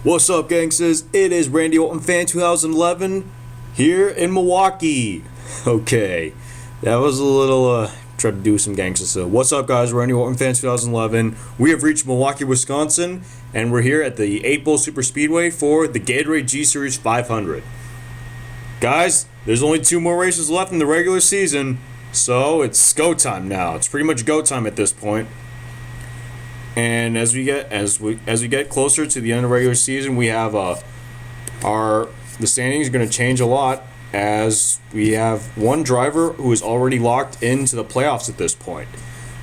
What's up, gangsters? It is Randy Orton Fan 2011 here in Milwaukee. Okay, that was a little, tried to do some gangster stuff. What's up, guys? Randy Orton Fan 2011. We have reached Milwaukee, Wisconsin, and we're here at the 8 Bowl Super Speedway for the Gatorade G Series 500. Guys, there's only 2 more races left in the regular season, so it's go time now. It's pretty much go time at this point. And as we get closer to the end of the regular season, we have the standings are going to change a lot, as we have one driver who is already locked into the playoffs at this point.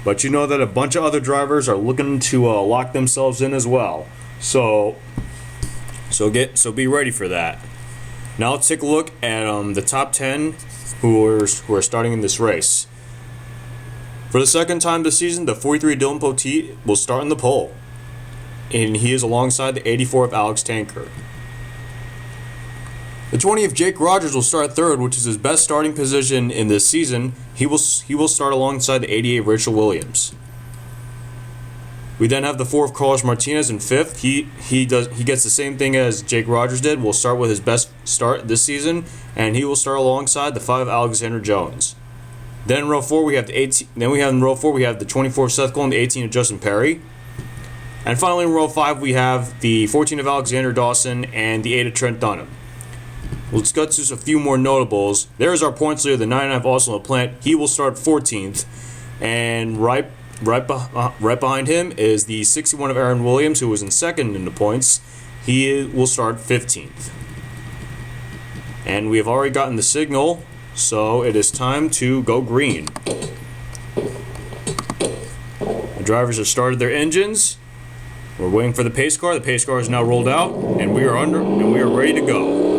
But you know that a bunch of other drivers are looking to lock themselves in as well. So be ready for that. Now let's take a look at the top 10 who are starting in this race. For the second time this season, the 43 Dylan Poteet will start in the pole, and he is alongside the 84 of Alex Tanker. The 20 of Jake Rogers will start third, which is his best starting position in this season. He will start alongside the 88 Rachel Williams. We then have the 4 of Carlos Martinez in fifth. He gets the same thing as Jake Rogers did. Will start with his best start this season, and he will start alongside the 5 of Alexander Jones. Then in row 4 we have the 18. Then we have in row 4 we have the 24 of Seth Cole and the 18 of Justin Perry. And finally in row 5 we have the 14 of Alexander Dawson and the 8 of Trent Dunham. Let's go to a few more notables. There's our points leader, the 99 of Austin LaPlante. He will start 14th, and right behind him is the 61 of Aaron Williams, who was in second in the points. He will start 15th. And we have already gotten the signal. So it is time to go green. The drivers have started their engines. We're waiting for the pace car. The pace car is now rolled out, and we are ready to go.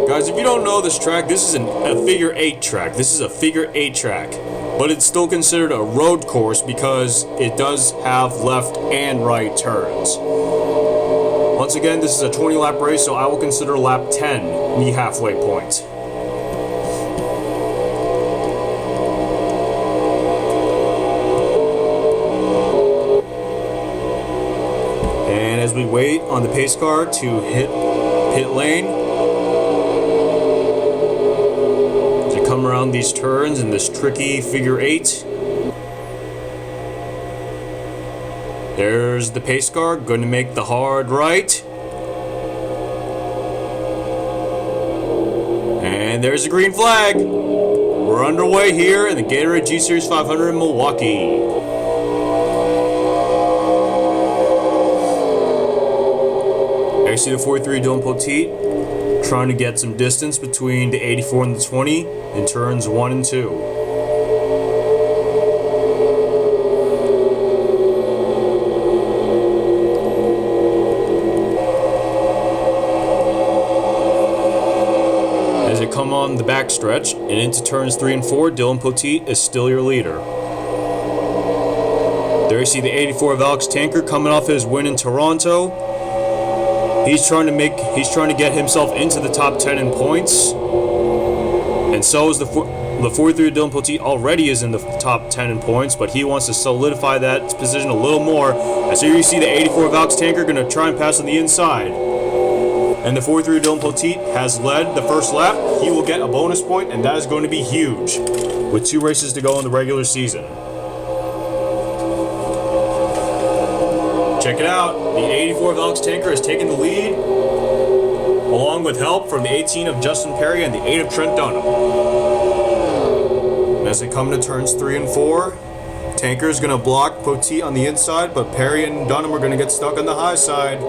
Guys, if you don't know this track, this is a figure 8 track. This is a figure 8 track, but it's still considered a road course because it does have left and right turns. Once again, this is a 20-lap race, so I will consider lap 10 the halfway point. And as we wait on the pace car to hit pit lane, as we come around these turns in this tricky figure 8, there's the pace car, going to make the hard right. And there's the green flag. We're underway here in the Gatorade G Series 500 in Milwaukee. There you see the 43 Dylan Poteet trying to get some distance between the 84 and the 20 in turns 1 and 2. Come on the backstretch and into turns 3 and 4, Dylan Poteet is still your leader. There you see the 84 of Alex Tanker coming off his win in Toronto. He's trying to get himself into the top 10 in points, and so is the 43 of Dylan Poteet already is in the top 10 in points, but he wants to solidify that position a little more. As here you see the 84 of Alex Tanker going to try and pass on the inside. And the 43 Dylan Poteet has led the first lap. He will get a bonus point, and that is going to be huge with 2 races to go in the regular season. Check it out. The 84 of Alex Tanker has taken the lead, along with help from the 18 of Justin Perry and the 8 of Trent Dunham. And as they come to turns 3 and 4, Tanker is going to block Poteet on the inside, but Perry and Dunham are going to get stuck on the high side.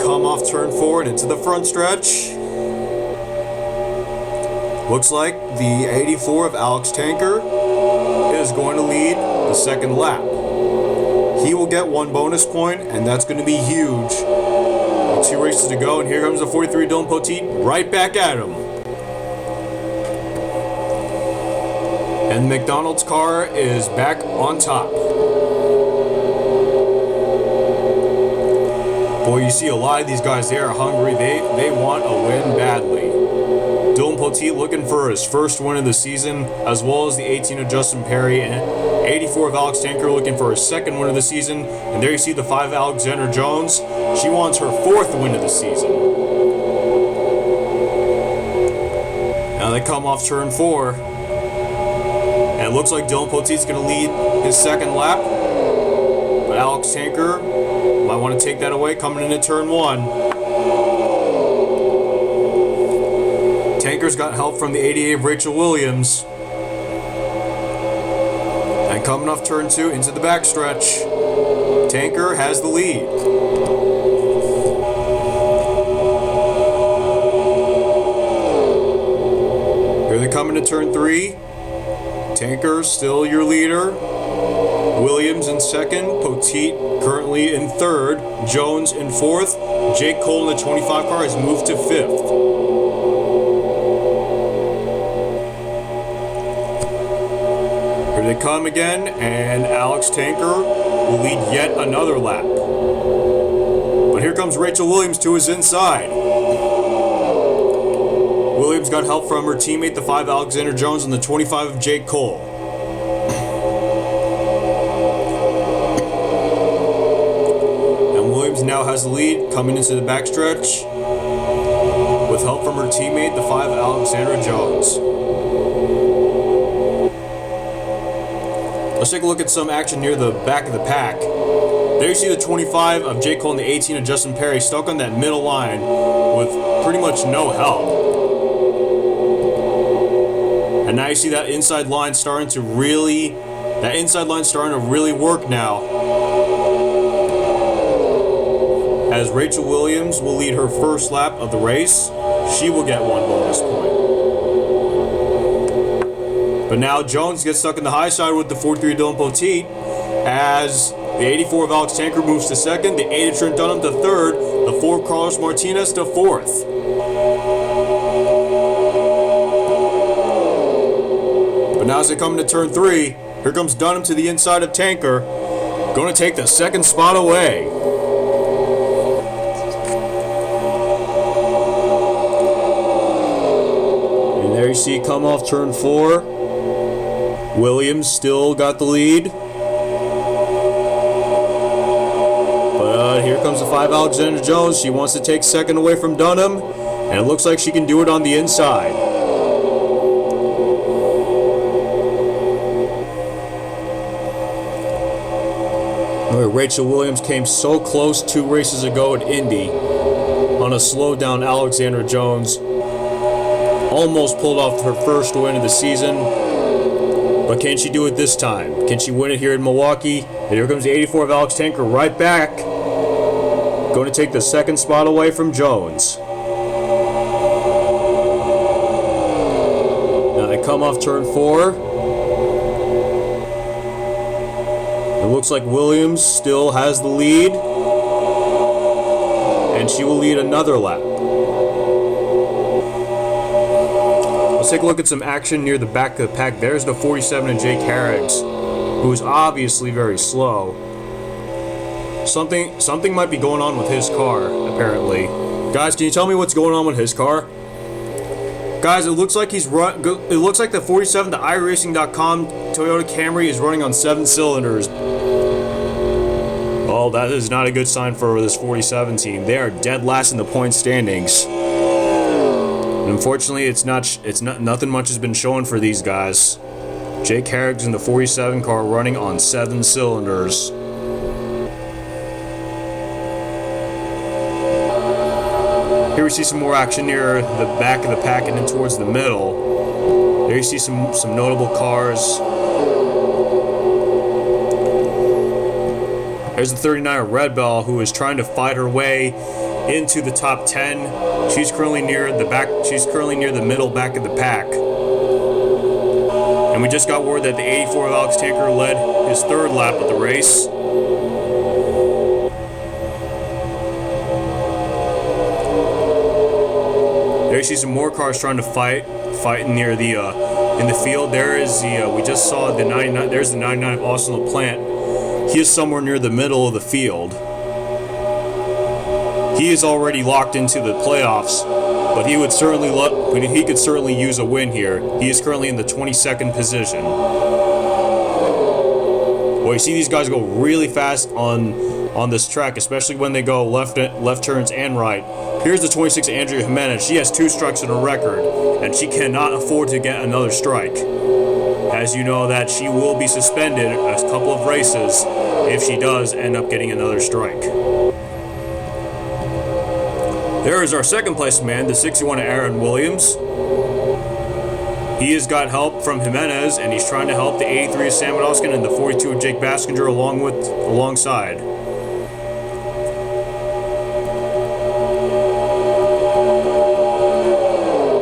Off turn 4 and into the front stretch. Looks like the 84 of Alex Tanker is going to lead the second lap. He will get 1 bonus point, and that's going to be huge. 2 races to go, and here comes the 43 Dylan Poteet right back at him. And the McDonald's car is back on top. Boy, you see a lot of these guys, they are hungry. They want a win badly. Dylan Poteet looking for his first win of the season, as well as the 18 of Justin Perry, and 84 of Alex Tanker looking for his second win of the season. And there you see the 5 Alexander Jones. She wants her 4th win of the season. Now they come off turn 4. And it looks like Dylan Poteet's going to lead his second lap. But Alex Tanker might want to take that away coming into turn 1. Tanker's got help from the 88 of Rachel Williams. And coming off turn 2 into the backstretch, Tanker has the lead. Here they come into turn 3. Tanker still your leader. Williams in second. Poteet currently in third. Jones in fourth. Jake Cole in the 25 car has moved to 5th. Here they come again, and Alex Tanker will lead yet another lap. But here comes Rachel Williams to his inside. Williams got help from her teammate, the 5 Alexander Jones, and the 25 of Jake Cole. And Williams now has the lead coming into the backstretch with help from her teammate, the 5 Alexander Jones. Let's take a look at some action near the back of the pack. There you see the 25 of Jake Cole and the 18 of Justin Perry stuck on that middle line with pretty much no help. And now you see that inside line starting to really work now. As Rachel Williams will lead her first lap of the race, she will get 1 bonus point. But now Jones gets stuck in the high side with the 43 Dylan Poteet, as the 84 of Alex Tanker moves to second, the 8 of Trent Dunham to third, the 4 of Carlos Martinez to 4th. But now as they come into turn 3, here comes Dunham to the inside of Tanker, going to take the second spot away. And there you see come off turn 4. Williams still got the lead. But here comes the 5 Alexander Jones. She wants to take second away from Dunham, and it looks like she can do it on the inside. Rachel Williams came so close 2 races ago at Indy on a slowed-down Alexander Jones. Almost pulled off her first win of the season. But can she do it this time? Can she win it here in Milwaukee? And here comes the 84 of Alex Tanker right back. Going to take the second spot away from Jones. Now they come off turn 4. It looks like Williams still has the lead. And she will lead another lap. Let's take a look at some action near the back of the pack. There's the 47 of Jake Harrigs, who is obviously very slow. Something might be going on with his car, apparently. Guys, can you tell me what's going on with his car? Guys, it looks like it looks like the 47, the iRacing.com Toyota Camry is running on 7 cylinders. Oh, that is not a good sign for this 47 team. They are dead last in the point standings. And unfortunately, nothing much has been shown for these guys. Jake Harrigs in the 47 car running on 7 cylinders. Here we see some more action near the back of the pack and then towards the middle. There you see some notable cars. There's the 39 Red Bell, who is trying to fight her way into the top 10. She's currently near the back. She's currently near the middle back of the pack. And we just got word that the 84 of Alex Tanker led his 3rd lap of the race. There you see some more cars trying to fight near the in the field. There is the we just saw the 99. There's the 99 of Austin LaPlante. He is somewhere near the middle of the field. He is already locked into the playoffs but he could certainly use a win here. He is currently in the 22nd position. Well, you see these guys go really fast on this track, especially when they go left turns and right. Here's the 26 Andrea Jimenez. She has 2 strikes in her record, and she cannot afford to get another strike. As you know, that she will be suspended a couple of races if she does end up getting another strike. There is our second place man, the 61 Aaron Williams. He has got help from Jimenez, and he's trying to help the 83 of Sam Odoskin and the 42 of Jake Baskinger alongside.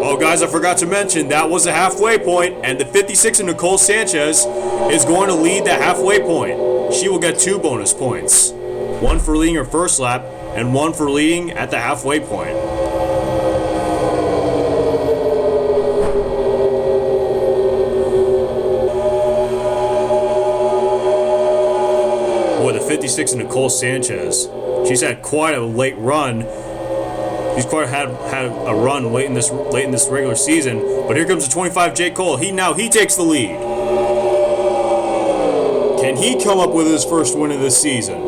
Oh, guys, I forgot to mention that was the halfway point, and the 56 of Nicole Sanchez is going to lead the halfway point. She will get 2 bonus points, 1 for leading her first lap and 1 for leading at the halfway point. Boy, the 56 of Nicole Sanchez, she's had quite a late run. She's quite had a run late in this regular season. But here comes the 25 J. Cole. He takes the lead. Can he come up with his first win of this season?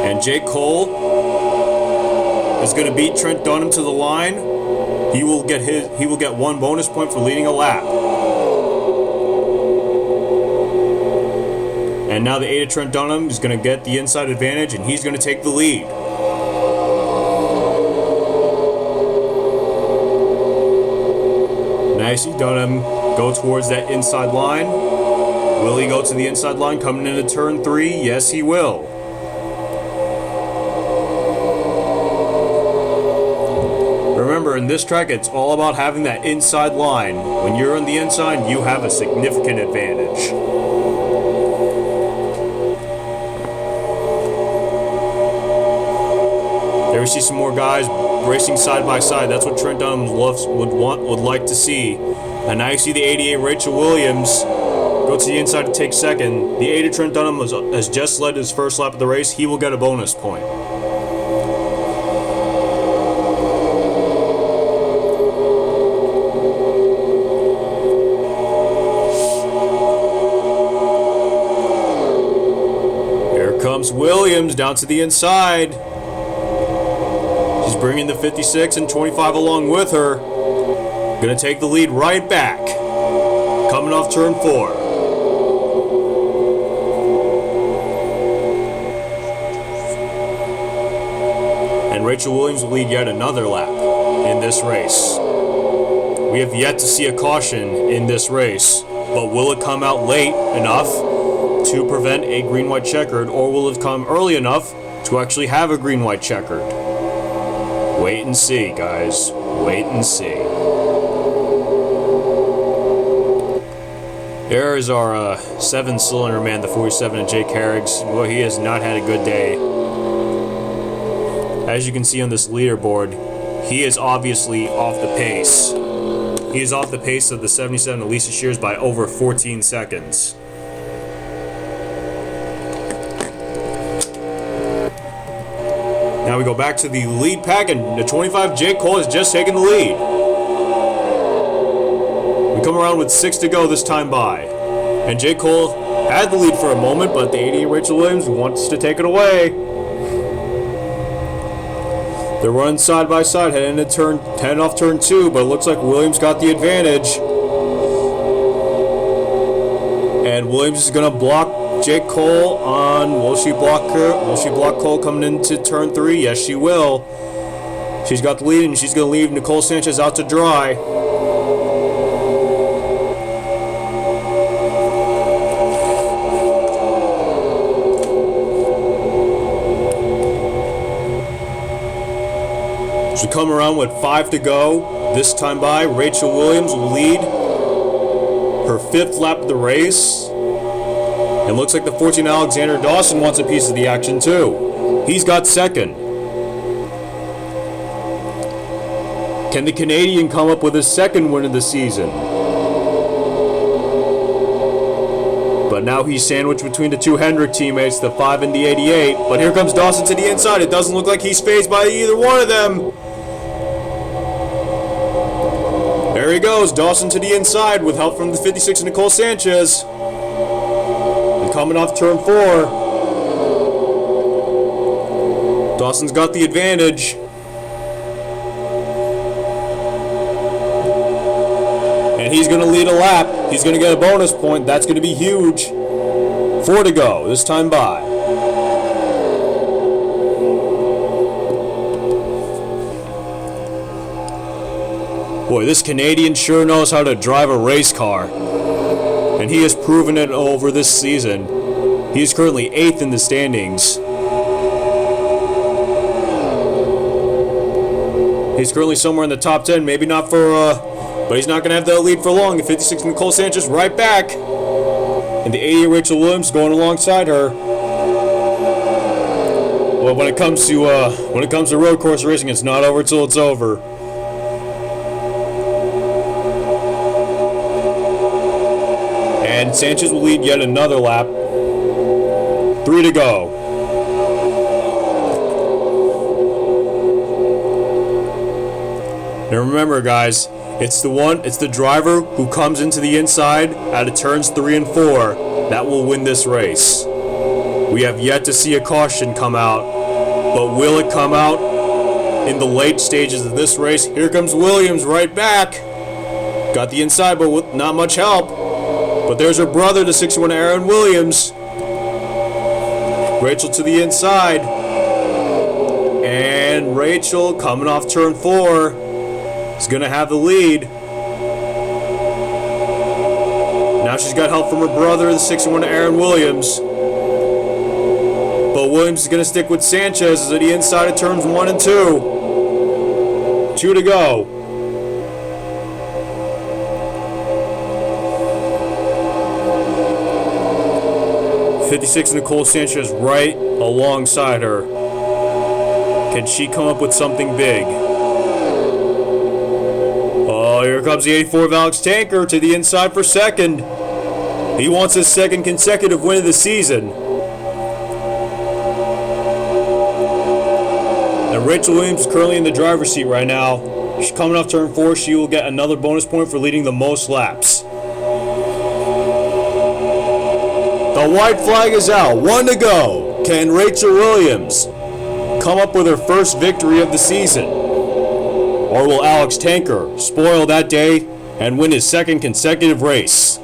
And J. Cole is going to beat Trent Dunham to the line. He will get 1 bonus point for leading a lap. And now the 8 of Trent Dunham is going to get the inside advantage, and he's going to take the lead. Now you see Dunham go towards that inside line. Will he go to the inside line coming into turn 3? Yes, he will. Remember, in this track, it's all about having that inside line. When you're on the inside, you have a significant advantage. There we see some more guys racing side by side. That's what Trent Dunham would like to see. And now you see the 88 Rachel Williams go to the inside to take second. The 8 of Trent Dunham has just led his first lap of the race. He will get a bonus point. Here comes Williams down to the inside. She's bringing the 56 and 25 along with her. Gonna take the lead right back. Coming off turn 4. And Rachel Williams will lead yet another lap in this race. We have yet to see a caution in this race, but will it come out late enough to prevent a green-white checkered, or will it come early enough to actually have a green-white checkered? Wait and see, guys. Wait and see. There is our 7-cylinder man, the 47 of Jake Harrigs. Well, he has not had a good day. As you can see on this leaderboard, he is obviously off the pace. He is off the pace of the 77 of Lisa Shears by over 14 seconds. Now we go back to the lead pack, and the 25 Jake Cole has just taken the lead. We come around with 6 to go this time by. And Jake Cole had the lead for a moment, but the 88 Rachel Williams wants to take it away. They're running side by side, heading off turn 2, but it looks like Williams got the advantage. And Williams is going to block Jake Cole on, will she block her? Will she block Cole coming into turn 3? Yes, she will. She's got the lead, and she's going to leave Nicole Sanchez out to dry. So come around with 5 to go. This time by, Rachel Williams will lead her 5th lap of the race. It looks like the 14 Alexander Dawson wants a piece of the action too. He's got 2nd. Can the Canadian come up with his 2nd win of the season? But now he's sandwiched between the two Hendrick teammates, the 5 and the 88. But here comes Dawson to the inside. It doesn't look like he's fazed by either one of them. There he goes, Dawson to the inside with help from the 56 and Nicole Sanchez. And coming off turn 4. Dawson's got the advantage. And he's going to lead a lap. He's going to get a bonus point. That's going to be huge. 4 to go, this time by. Boy, this Canadian sure knows how to drive a race car. And he has proven it over this season. He is currently 8th in the standings. He's currently somewhere in the top 10, maybe not for, but he's not going to have that lead for long. The 56 Nicole Sanchez right back. And the 80 Rachel Williams going alongside her. Well, when it comes to road course racing, it's not over till it's over. And Sanchez will lead yet another lap. 3 to go. And remember, guys, it's the driver who comes into the inside out of turns 3 and 4 that will win this race. We have yet to see a caution come out, but will it come out in the late stages of this race? Here comes Williams right back. Got the inside, but with not much help. But there's her brother, the 61 Aaron Williams. Rachel to the inside. And Rachel coming off turn 4 is going to have the lead. Now she's got help from her brother, the 61 Aaron Williams. But Williams is going to stick with Sanchez at the inside of turns 1 and 2. 2 to go. '56 Nicole Sanchez right alongside her. Can she come up with something big? Oh, here comes the 84 of Alex Tanker to the inside for second. He wants his second consecutive win of the season. And Rachel Williams is currently in the driver's seat right now. She's coming off turn 4. She will get another bonus point for leading the most laps. The white flag is out. 1 to go. Can Rachel Williams come up with her first victory of the season? Or will Alex Tanker spoil that day and win his second consecutive race?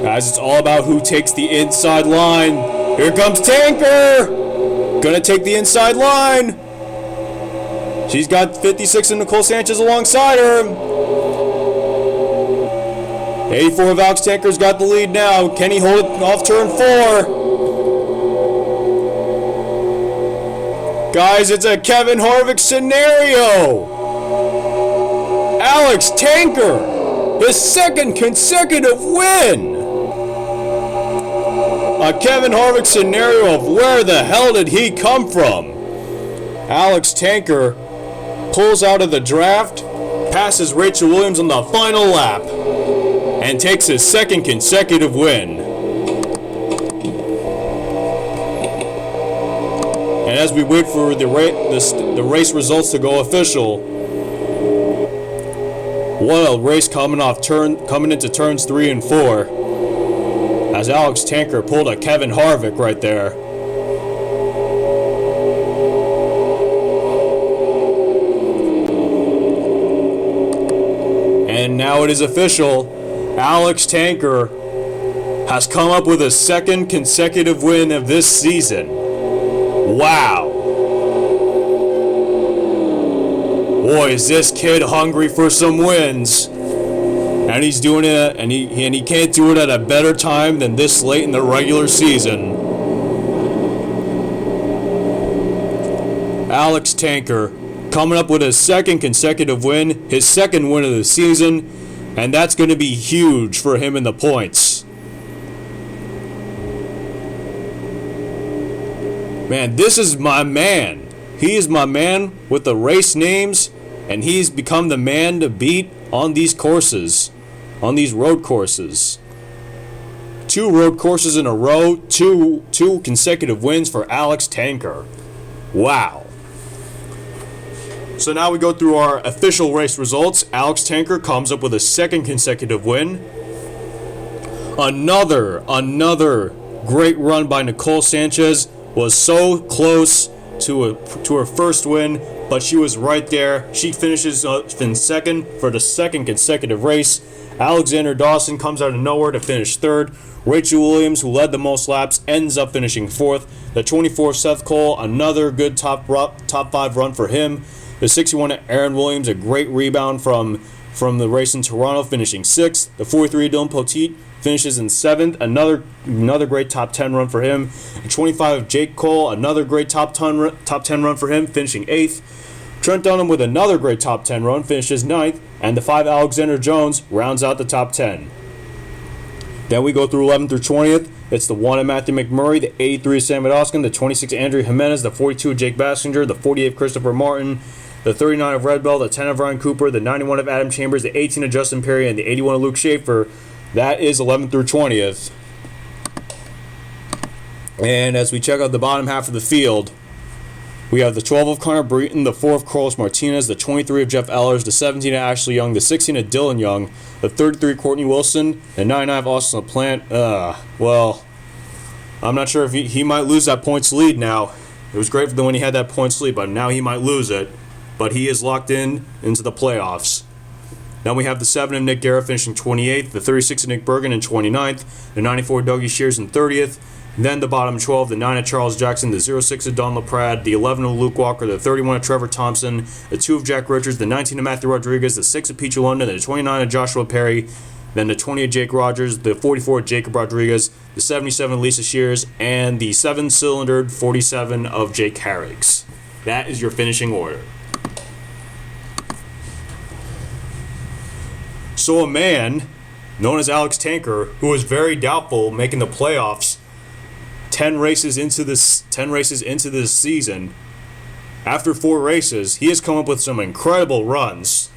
Guys, it's all about who takes the inside line. Here comes Tanker! Gonna take the inside line. She's got 56 and Nicole Sanchez alongside her. 84 of Alex Tanker's got the lead now. Can he hold it off turn 4? Guys, it's a Kevin Harvick scenario. Alex Tanker, his second consecutive win. A Kevin Harvick scenario of where the hell did he come from? Alex Tanker pulls out of the draft, passes Rachel Williams on the final lap, and takes his second consecutive win. And as we wait for the race results to go official, what a race coming into turns 3 and 4. As Alex Tanker pulled a Kevin Harvick right there. And now it is official. Alex Tanker has come up with a second consecutive win of this season. Wow. Boy, is this kid hungry for some wins. And he's doing it, and he can't do it at a better time than this late in the regular season. Alex Tanker coming up with his second consecutive win, his second win of the season, and that's going to be huge for him in the points. Man, this is my man. He is my man with the race names and he's become the man to beat on these courses, on these road courses. 2 road courses in a row, two consecutive wins for Alex Tanker. Wow. So now we go through our official race results. Alex Tanker comes up with a 2nd consecutive win. Another great run by Nicole Sanchez. Was so close to her first win, but she was right there. She finishes in 2nd for the 2nd consecutive race. Alexander Dawson comes out of nowhere to finish 3rd. Rachel Williams, who led the most laps, ends up finishing 4th. The 24 Seth Cole, another good top 5 run for him. The 61 Aaron Williams, a great rebound from the race in Toronto, finishing 6th. The 43 Dylan Poteet finishes in 7th. Another great top 10 run for him. The 25 Jake Cole, another great top 10 run for him, finishing 8th. Trent Dunham with another great top 10 run, finishes 9th. And the 5 Alexander Jones rounds out the top 10. Then we go through 11th through 20th. It's the 1 of Matthew McMurray, the 83 Sam Oskin, the 26 Andrew Jimenez, the 42 Jake Bassinger, the 48 Christopher Martin, the 39 of Red Bell, the 10 of Ryan Cooper, the 91 of Adam Chambers, the 18 of Justin Perry, and the 81 of Luke Schaefer. That is 11th through 20th. And as we check out the bottom half of the field, we have the 12 of Connor Breton, the 4 of Carlos Martinez, the 23 of Jeff Ellers, the 17 of Ashley Young, the 16 of Dylan Young, the 33 Courtney Wilson, the 99 of Austin LaPlante. Well, I'm not sure if he might lose that points lead now. It was great when he had that points lead, but now he might lose it. But he is locked into the playoffs. Then we have the 7 of Nick Guerra finishing 28th, the 36 of Nick Bergen in 29th, the 94 of Dougie Shears in 30th, then the bottom 12, the 9 of Charles Jackson, the 06 of Don LaPrade, the 11 of Luke Walker, the 31 of Trevor Thompson, the 2 of Jack Richards, the 19 of Matthew Rodriguez, the 6 of Peachy London, the 29 of Joshua Perry, then the 20 of Jake Rogers, the 44 of Jacob Rodriguez, the 77 of Lisa Shears, and the 7-cylindered 47 of Jake Harriggs. That is your finishing order. So a man known as Alex Tanker, who was very doubtful making the playoffs 10 races into this season, after 4 races, he has come up with some incredible runs.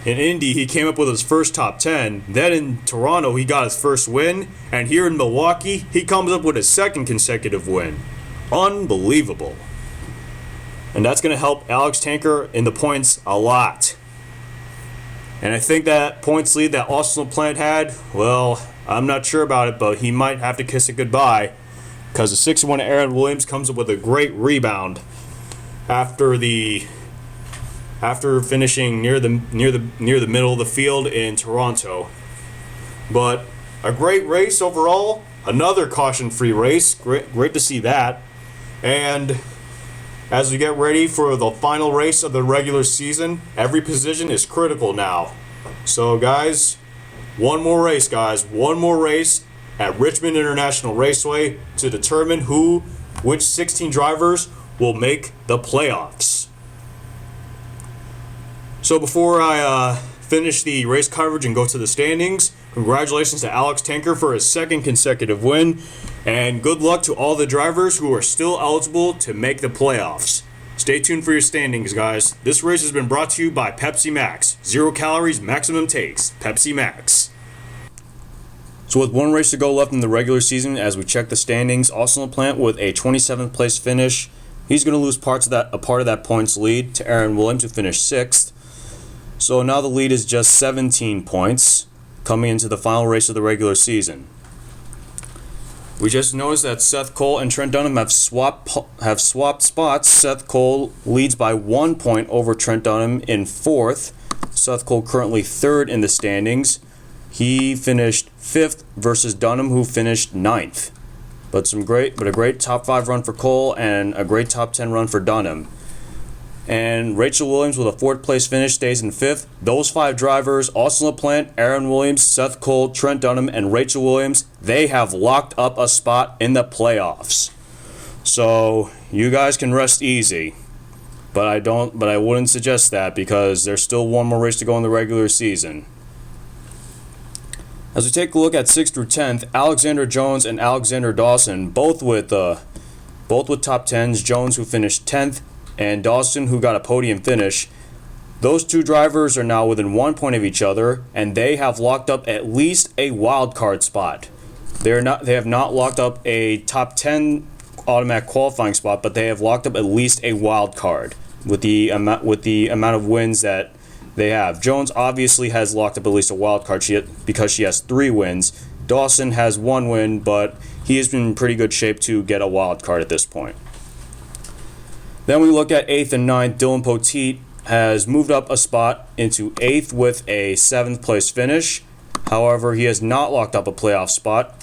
In Indy, he came up with his first top 10. Then in Toronto, he got his first win. And here in Milwaukee, he comes up with his 2nd consecutive win. Unbelievable. And that's going to help Alex Tanker in the points a lot. And I think that points lead that Austin LaPlante had, well, I'm not sure about it, but he might have to kiss it goodbye, because the 61 Aaron Williams comes up with a great rebound after finishing near the middle of the field in Toronto. But a great race overall, another caution-free race. Great to see that. And as we get ready for the final race of the regular season, every position is critical now. So guys, one more race at Richmond International Raceway to determine which 16 drivers will make the playoffs. So before I finish the race coverage and go to the standings, congratulations to Alex Tanker for his 2nd consecutive win, and good luck to all the drivers who are still eligible to make the playoffs. Stay tuned for your standings, guys. This race has been brought to you by Pepsi Max. 0 calories, maximum taste. Pepsi Max. So with 1 race to go left in the regular season, as we check the standings, Austin LaPlante with a 27th place finish. He's going to lose a part of that points lead to Aaron Williams, who finished 6th. So now the lead is just 17 points coming into the final race of the regular season. We just noticed that Seth Cole and Trent Dunham have swapped spots. Seth Cole leads by 1 point over Trent Dunham in 4th. Seth Cole currently 3rd in the standings. He finished 5th versus Dunham, who finished 9th. But a great top 5 run for Cole and a great top 10 run for Dunham. And Rachel Williams with a 4th place finish stays in 5th. Those 5 drivers, Austin LaPlante, Aaron Williams, Seth Cole, Trent Dunham, and Rachel Williams, they have locked up a spot in the playoffs. So you guys can rest easy. But I wouldn't suggest that, because there's still 1 more race to go in the regular season. As we take a look at 6th through 10th, Alexander Jones and Alexander Dawson, both with top 10s. Jones, who finished 10th, and Dawson, who got a podium finish. Those two drivers are now within 1 point of each other, and they have locked up at least a wild card spot. They have not locked up a top 10 automatic qualifying spot, but they have locked up at least a wild card with the amount of wins that they have. Jones obviously has locked up at least a wild card because she has 3 wins. Dawson has 1 win, but he is in pretty good shape to get a wild card at this point. Then we look at 8th and 9th. Dylan Poteet has moved up a spot into 8th with a 7th place finish. However, he has not locked up a playoff spot,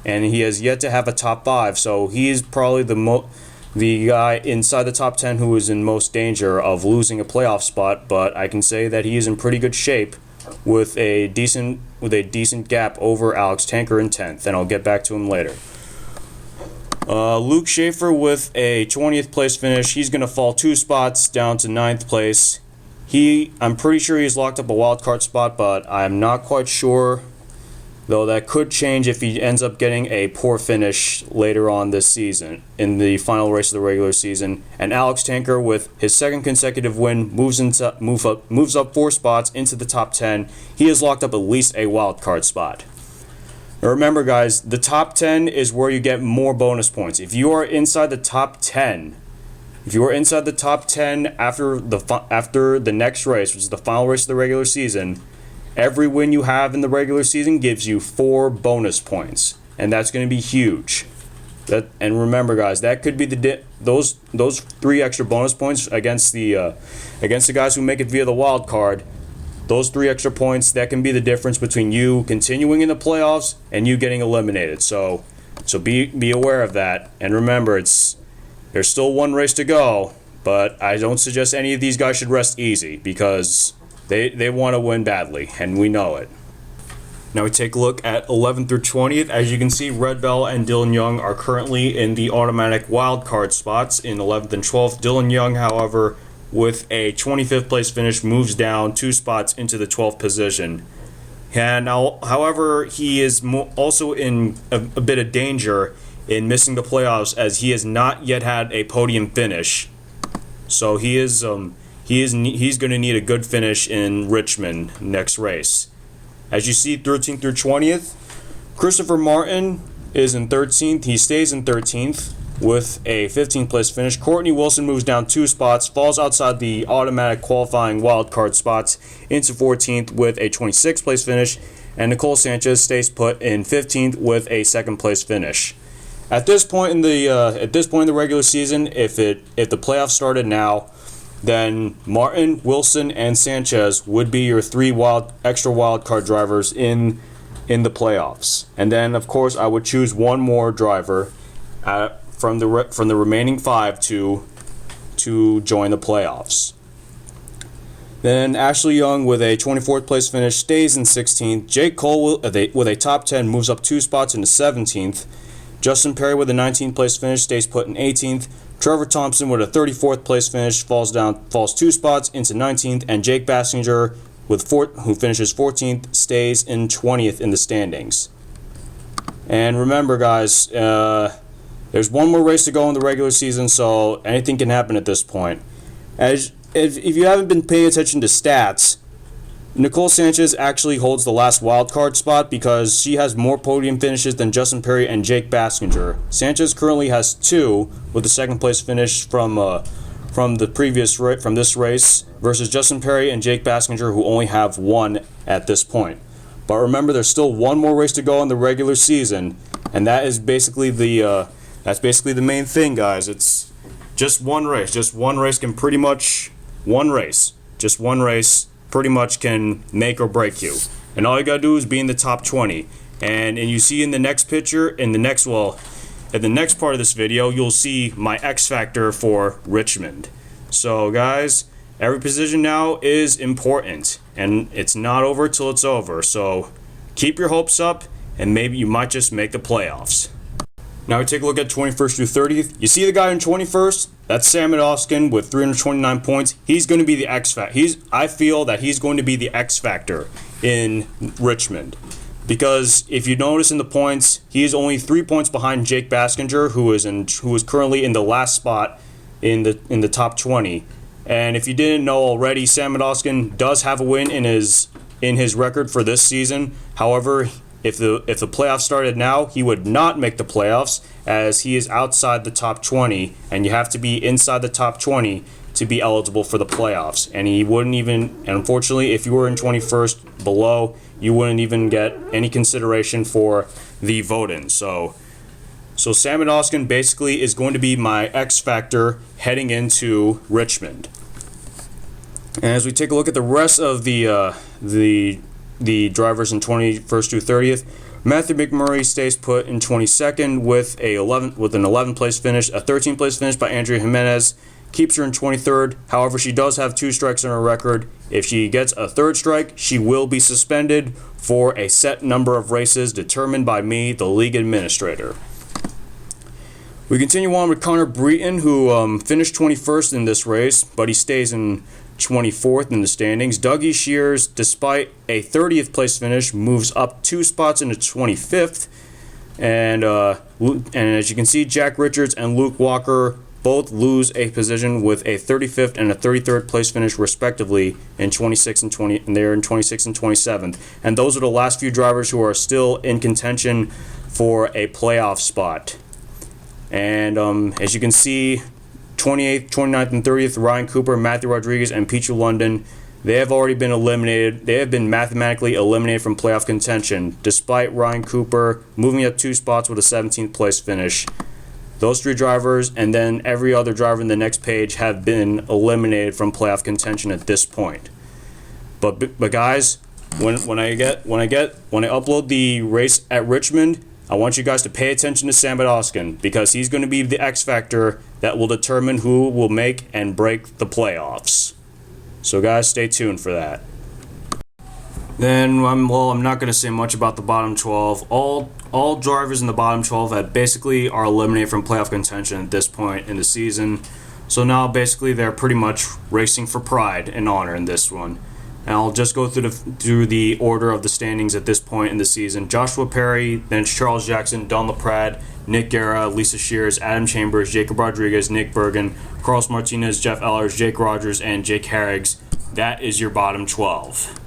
and he has yet to have a top 5, so he is probably the guy inside the top 10 who is in most danger of losing a playoff spot. But I can say that he is in pretty good shape with a decent gap over Alex Tanker in 10th, and I'll get back to him later. Luke Schaefer with a 20th place finish. He's going to fall 2 spots down to 9th place. I'm pretty sure he's locked up a wild card spot, but I'm not quite sure, though that could change if he ends up getting a poor finish later on this season in the final race of the regular season. And Alex Tanker, with his 2nd consecutive win, moves up 4 spots into the top 10. He has locked up at least a wild card spot. Now remember, guys, the top 10 is where you get more bonus points. If you are inside the top 10, after the next race, which is the final race of the regular season, every win you have in the regular season gives you 4 bonus points, and that's going to be huge. And remember, guys, that could be those 3 extra bonus points against the guys who make it via the wild card. Those 3 extra points, that can be the difference between you continuing in the playoffs and you getting eliminated. So be aware of that, and remember, there's still 1 race to go, but I don't suggest any of these guys should rest easy because they want to win badly, and we know it. Now we take a look at 11th through 20th. As you can see, Red Bell and Dylan Young are currently in the automatic wild card spots in 11th and 12th. Dylan Young, however, with a 25th place finish, moves down 2 spots into the 12th position. And now, however, he is also in a bit of danger in missing the playoffs, as he has not yet had a podium finish. So he's going to need a good finish in Richmond next race. As you see, 13th through 20th, Christopher Martin is in 13th. He stays in 13th with a 15th place finish. Courtney Wilson moves down 2 spots, falls outside the automatic qualifying wildcard spots into 14th with a 26th place finish, and Nicole Sanchez stays put in 15th with a 2nd place finish. At this point in the regular season, if the playoffs started now, then Martin, Wilson, and Sanchez would be your 3 extra wildcard drivers in the playoffs. And then, of course, I would choose 1 more driver from the remaining 5 to join the playoffs. Then Ashley Young with a 24th place finish stays in 16th. Jake Cole with a top 10 moves up 2 spots into 17th. Justin Perry with a 19th place finish stays put in 18th. Trevor Thompson with a 34th place finish falls 2 spots into 19th, and Jake Bassinger who finishes 14th stays in 20th in the standings. And remember, guys, there's 1 more race to go in the regular season, so anything can happen at this point. If you haven't been paying attention to stats, Nicole Sanchez actually holds the last wildcard spot because she has more podium finishes than Justin Perry and Jake Bassinger. Sanchez currently has 2 with the 2nd place finish from this race, versus Justin Perry and Jake Bassinger, who only have 1 at this point. But remember, there's still 1 more race to go in the regular season, and that is basically the main thing, guys. It's just 1 race. Just 1 race can pretty much pretty much can make or break you. And all you gotta do is be in the top 20. And you see in the next picture, in the next part of this video, you'll see my X Factor for Richmond. So guys, every position now is important, and it's not over till it's over. So keep your hopes up, and maybe you might just make the playoffs. Now we take a look at 21st through 30th. You see the guy in 21st? That's Sam Edoskin with 329 points. He's going to be the X Factor. I feel that he's going to be the X Factor in Richmond. Because if you notice in the points, he is only 3 points behind Jake Bassinger, who is currently in the last spot in the top 20. And if you didn't know already, Sam Medoskin does have a win in his record for this season. However, if the playoffs started now, he would not make the playoffs, as he is outside the top 20, and you have to be inside the top 20 to be eligible for the playoffs. And he wouldn't even, and unfortunately, if you were in 21st below, you wouldn't even get any consideration for the voting. So Sam Medoskin basically is going to be my X factor heading into Richmond. And as we take a look at the rest of the drivers in 21st through 30th, Matthew McMurray stays put in 22nd with an 11th place finish. A 13th place finish by Andrea Jimenez keeps her in 23rd. However, she does have 2 strikes on her record. If she gets a 3rd strike, she will be suspended for a set number of races determined by me, the league administrator. We continue on with Connor Breton, who finished 21st in this race, but he stays in 24th in the standings. Dougie Shears, despite a 30th place finish, moves up 2 spots into 25th. And as you can see, Jack Richards and Luke Walker both lose a position with a 35th and a 33rd place finish respectively in 26 and 20, and they're in 26th and 27th. And those are the last few drivers who are still in contention for a playoff spot. And as you can see, 28th, 29th, and 30th, Ryan Cooper, Matthew Rodriguez, and Pichu London, they have already been eliminated. They have been mathematically eliminated from playoff contention, despite Ryan Cooper moving up 2 spots with a 17th place finish. Those 3 drivers, and then every other driver in the next page, have been eliminated from playoff contention at this point. But guys, when I upload the race at Richmond, I want you guys to pay attention to Sam Medoskin, because he's going to be the X factor that will determine who will make and break the playoffs. So guys, stay tuned for that. Then, I'm not going to say much about the bottom 12. All drivers in the bottom 12 are eliminated from playoff contention at this point in the season. So now basically they're pretty much racing for pride and honor in this one. And I'll just go through the order of the standings at this point in the season. Joshua Perry, then it's Charles Jackson, Don LaPrade, Nick Guerra, Lisa Shears, Adam Chambers, Jacob Rodriguez, Nick Bergen, Carlos Martinez, Jeff Ellers, Jake Rogers, and Jake Harrigs. That is your bottom 12.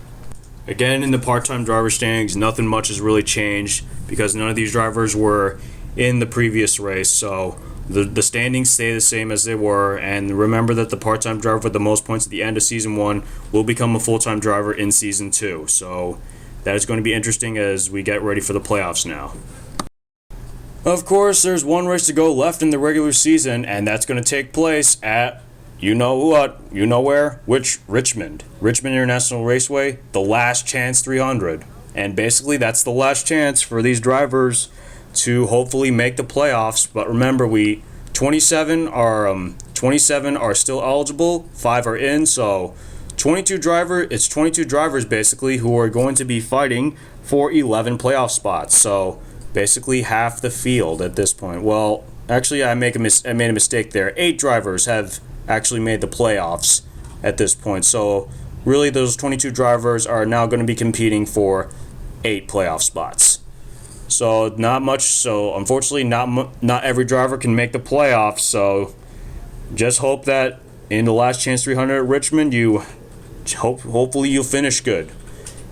Again, in the part-time driver standings, nothing much has really changed because none of these drivers were in the previous race. So the standings stay the same as they were. And remember that the part-time driver with the most points at the end of Season 1 will become a full-time driver in Season 2. So that is going to be interesting as we get ready for the playoffs now. Of course, there's one race to go left in the regular season, and that's going to take place at you know what, you know where, which Richmond International Raceway, the Last Chance 300. And basically that's the last chance for these drivers to hopefully make the playoffs. But remember, 27 are still eligible, 5 are in, so 22 drivers basically who are going to be fighting for 11 playoff spots. So basically half the field at this point. Well, actually I made a mistake there. 8 drivers have actually made the playoffs at this point. So really those 22 drivers are now going to be competing for 8 playoff spots. So not much. So unfortunately not every driver can make the playoffs. So just hope that in the Last Chance 300 at Richmond, hopefully you'll finish good.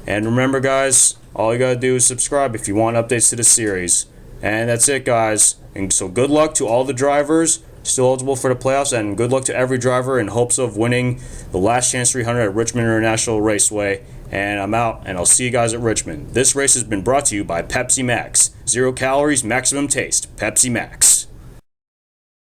And remember guys, all you gotta do is subscribe if you want updates to the series. And that's it guys. And so good luck to all the drivers still eligible for the playoffs, and good luck to every driver in hopes of winning the Last Chance 300 at Richmond International Raceway. And I'm out, and I'll see you guys at Richmond. This race has been brought to you by Pepsi Max. 0 calories, maximum taste. Pepsi Max.